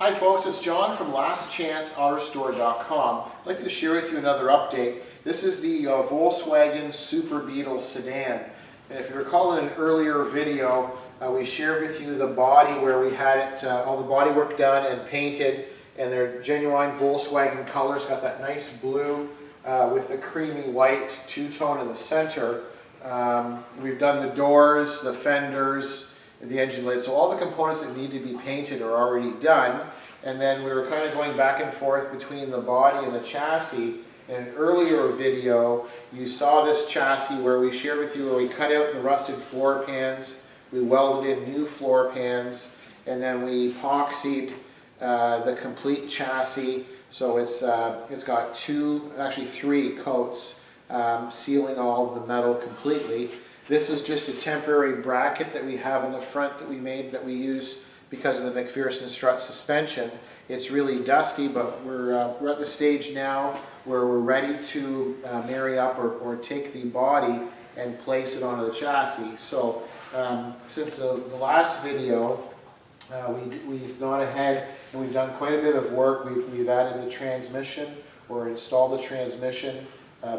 Hi folks, it's John from lastchanceautore.com. I'd like to share with you another update. This is the Volkswagen Super Beetle sedan. And if you recall in an earlier video, we shared with you the body where we had it, all the body work done and painted, and they're genuine Volkswagen colors. Got that nice blue with the creamy white two-tone in the center. We've done the doors, the fenders, the engine lid. So all the components that need to be painted are already done. And then we were kind of going back and forth between the body and the chassis. In an earlier video, you saw this chassis where we shared with you where we cut out the rusted floor pans, we welded in new floor pans, and then we epoxied the complete chassis. So it's got three coats sealing all of the metal completely. This is just a temporary bracket that we have in the front that we made that we use because of the McPherson strut suspension. It's really dusty, but we're at the stage now where we're ready to marry up or take the body and place it onto the chassis. So since the last video, we've gone ahead and we've done quite a bit of work. We've added the transmission or installed the transmission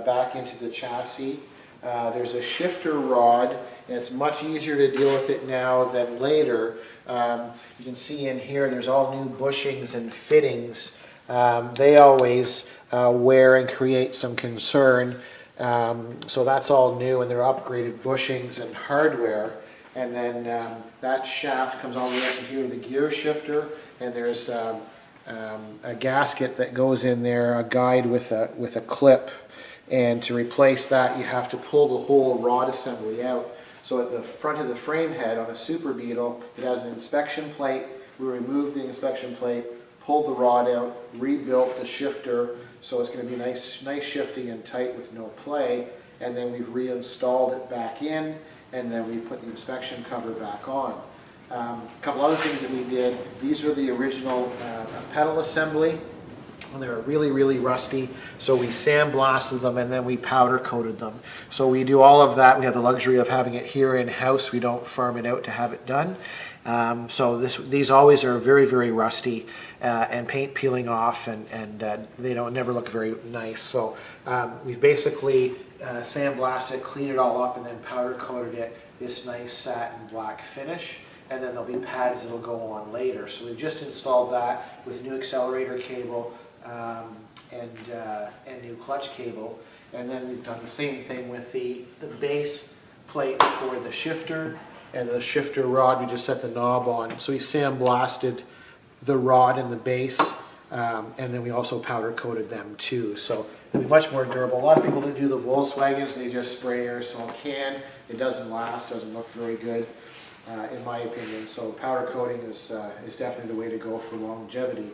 back into the chassis. There's a shifter rod, and it's much easier to deal with it now than later. You can see in here there's all new bushings and fittings. They always wear and create some concern. So that's all new, and they're upgraded bushings and hardware. And then that shaft comes all the way up to here, the gear shifter, and there's a gasket that goes in there, a guide with a clip. And to replace that, you have to pull the whole rod assembly out. So at the front of the frame head on a Super Beetle, it has an inspection plate. We removed the inspection plate, pulled the rod out, rebuilt the shifter, so it's going to be nice shifting and tight with no play. And then we've reinstalled it back in, and then we put the inspection cover back on. A couple other things that we did. These are the original pedal assembly. They were really rusty, so we sandblasted them and then we powder coated them. So we do all of that. We have the luxury of having it here in-house. We don't farm it out to have it done. So these always are very rusty and paint peeling off, and they never look very nice. So we've basically sandblasted, cleaned it all up, and then powder coated it this nice satin black finish. And then there'll be pads that'll go on later. So we've just installed that with new accelerator cable and new clutch cable, and then we've done the same thing with the base plate for the shifter and the shifter rod. We just set the knob on, so we sandblasted the rod and the base, and then we also powder coated them too, so it'll be much more durable. A lot of people that do the Volkswagens, they just spray aerosol can. It doesn't last, doesn't look very good in my opinion, so powder coating is definitely the way to go for longevity.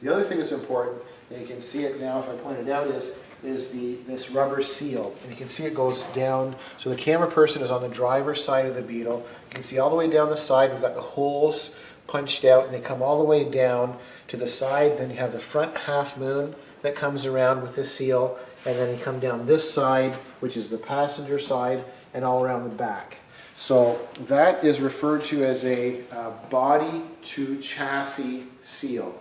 The other thing that's important, and you can see it now if I point it out, is this rubber seal. And you can see it goes down, so the camera person is on the driver's side of the Beetle. You can see all the way down the side, we've got the holes punched out, and they come all the way down to the side. Then you have the front half moon that comes around with the seal, and then you come down this side, which is the passenger side, and all around the back. So that is referred to as a body to chassis seal.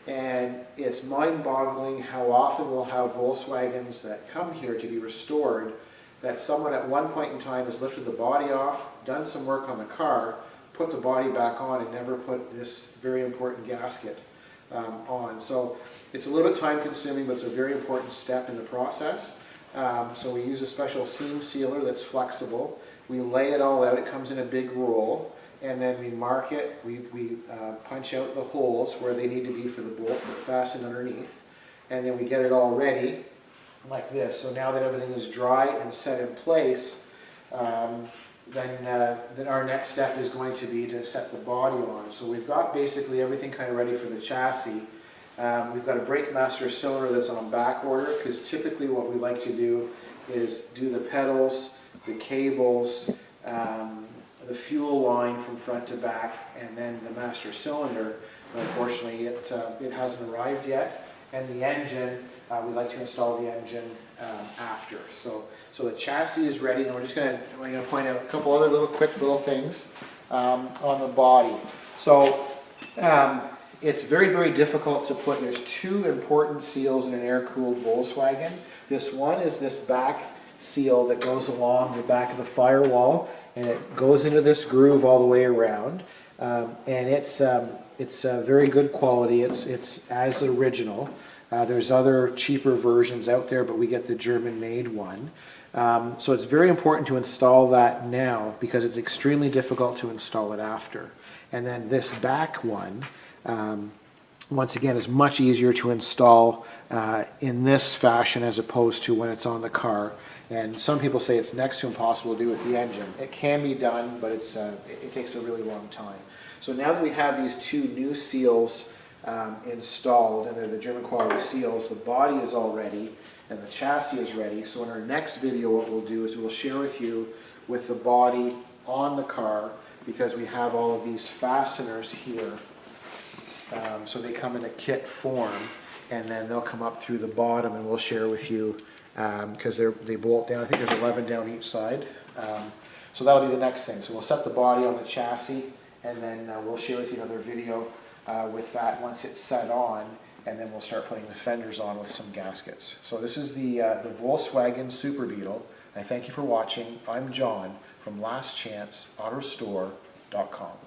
And it's mind-boggling how often we'll have Volkswagens that come here to be restored that someone at one point in time has lifted the body off, done some work on the car, put the body back on, and never put this very important gasket on. So it's a little bit time-consuming, but it's a very important step in the process. So we use a special seam sealer that's flexible. We lay it all out. It comes in a big roll. And then we mark it, we punch out the holes where they need to be for the bolts that fasten underneath, and then we get it all ready like this. So now that everything is dry and set in place, then our next step is going to be to set the body on. So we've got basically everything kind of ready for the chassis. We've got a brake master cylinder that's on back order, because typically what we like to do is do the pedals, the cables, the fuel line from front to back, and then the master cylinder. But unfortunately, it hasn't arrived yet. And the engine, we like to install the engine after. So the chassis is ready, and we're going to point out a couple other quick little things on the body. So It's very, very difficult to put. There's two important seals in an air-cooled Volkswagen. This one is this back seal that goes along the back of the firewall, and it goes into this groove all the way around. And it's very good quality. It's as original. There's other cheaper versions out there, but we get the German-made one. So it's very important to install that now because it's extremely difficult to install it after. And then this back one, once again, is much easier to install in this fashion as opposed to when it's on the car. And some people say it's next to impossible to do with the engine. It can be done, but it takes a really long time. So now that we have these two new seals installed, and they're the German quality seals, the body is all ready and the chassis is ready. So in our next video, what we'll do is we'll share with you with the body on the car, because we have all of these fasteners here. So they come in a kit form, and then they'll come up through the bottom, and we'll share with you because they bolt down. I think there's 11 down each side. So that'll be the next thing. So we'll set the body on the chassis, and then we'll share with you another video with that once it's set on, and then we'll start putting the fenders on with some gaskets. So this is the Volkswagen Super Beetle. I thank you for watching. I'm John from lastchanceautore.com.